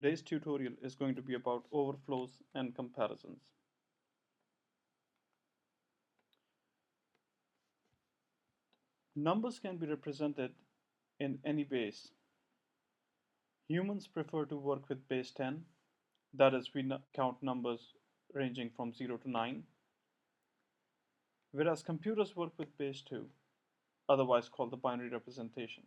Today's tutorial is going to be about overflows and comparisons. Numbers can be represented in any base. Humans prefer to work with base 10, that is, we count numbers ranging from 0 to 9, whereas computers work with base 2, otherwise called the binary representation.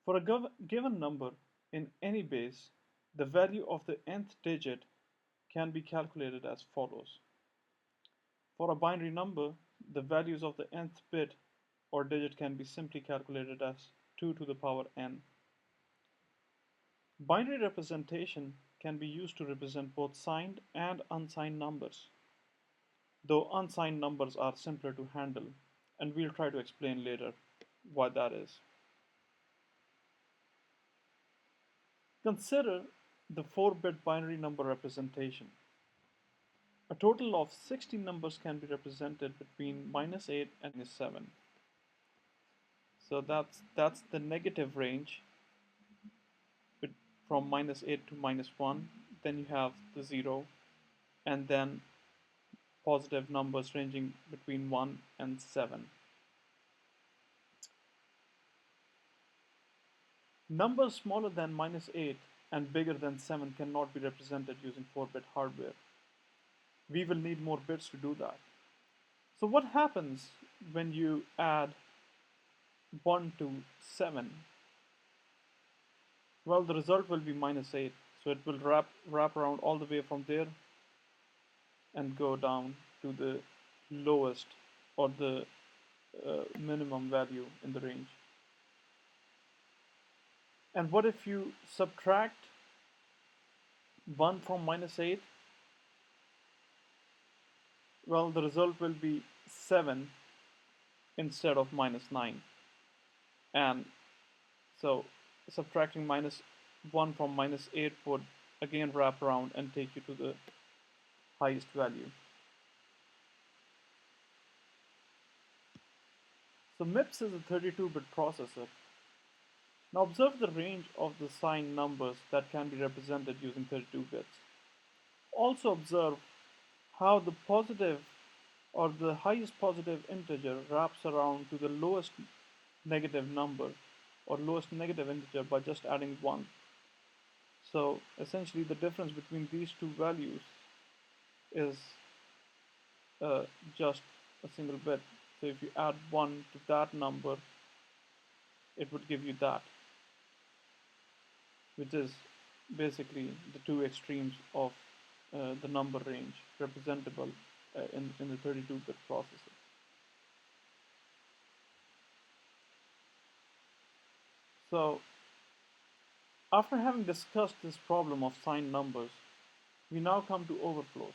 For a given number in any base, the value of the nth digit can be calculated as follows. For a binary number, the values of the nth bit or digit can be simply calculated as 2 to the power n. Binary representation can be used to represent both signed and unsigned numbers, though unsigned numbers are simpler to handle, and we'll try to explain later why that is. Consider the 4-bit binary number representation. A total of 16 numbers can be represented between -8 and -7. So that's the negative range from -8 to -1. Then you have the 0, and then positive numbers ranging between 1 and 7. Numbers smaller than -8 and bigger than 7 cannot be represented using 4-bit hardware. We will need more bits to do that. So what happens when you add 1 to 7? Well, the result will be -8. So it will wrap around all the way from there and go down to the lowest or the minimum value in the range. And what if you subtract 1 from -8? Well, the result will be 7 instead of -9. And so subtracting -1 from -8 would again wrap around and take you to the highest value. So MIPS is a 32-bit processor. Now observe the range of the signed numbers that can be represented using 32 bits. Also observe how the positive or the highest positive integer wraps around to the lowest negative number or lowest negative integer by just adding 1. So essentially the difference between these two values is just a single bit. So if you add 1 to that number, it would give you that, which is basically the two extremes of the number range representable in the 32-bit processor. So after having discussed this problem of signed numbers, we now come to overflows.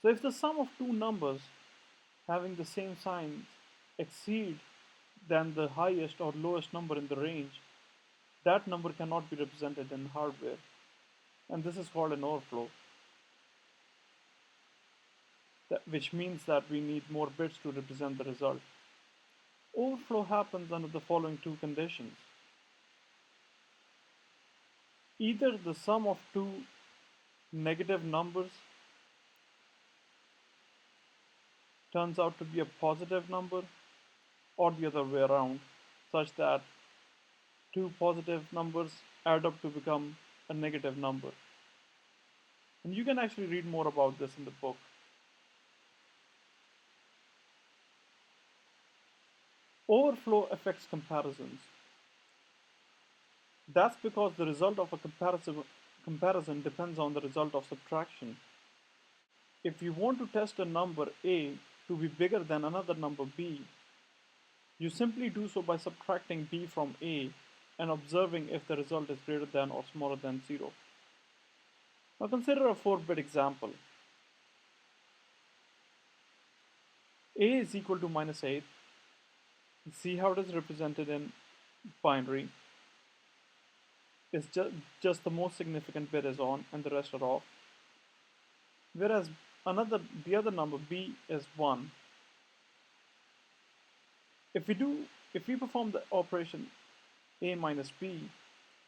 So if the sum of two numbers having the same signs exceed than the highest or lowest number in the range, that number cannot be represented in hardware, and this is called an overflow, which means that we need more bits to represent the result. Overflow happens under the following two conditions. Either the sum of two negative numbers turns out to be a positive number, or the other way around, such that two positive numbers add up to become a negative number. And you can actually read more about this in the book. Overflow affects comparisons. That's because the result of a comparison depends on the result of subtraction. If you want to test a number A to be bigger than another number B, you simply do so by subtracting B from A and observing if the result is greater than or smaller than 0. Now consider a 4-bit example. A is equal to -8. See how it is represented in binary. It's just the most significant bit is on and the rest are off. Whereas the other number B is 1. If we perform the operation A minus B,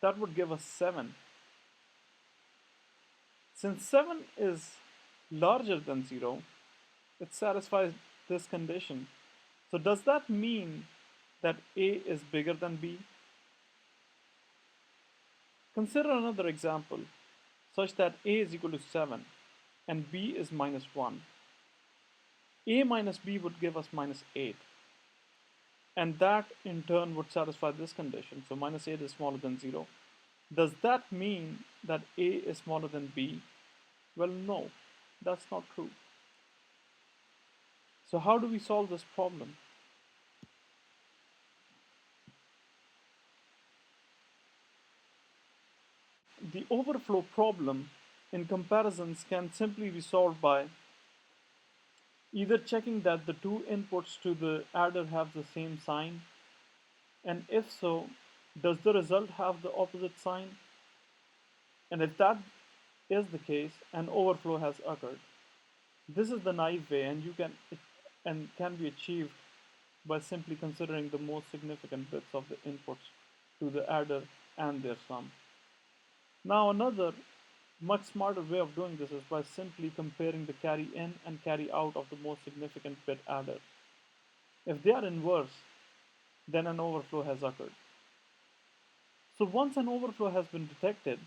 that would give us 7. Since 7 is larger than 0, it satisfies this condition. So does that mean that A is bigger than B? Consider another example such that A is equal to 7 and B is minus 1. A minus B would give us minus 8. And that in turn would satisfy this condition. So minus 8 is smaller than 0. Does that mean that A is smaller than B? Well, no, that's not true. So how do we solve this problem? The overflow problem in comparisons can simply be solved by either checking that the two inputs to the adder have the same sign, and if so, does the result have the opposite sign? And if that is the case, an overflow has occurred. This is the naive way, and can be achieved by simply considering the most significant bits of the inputs to the adder and their sum. Now another much smarter way of doing this is by simply comparing the carry in and carry out of the most significant bit adder. If they are inverse, then an overflow has occurred. So once an overflow has been detected,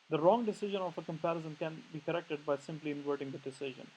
the wrong decision of a comparison can be corrected by simply inverting the decision.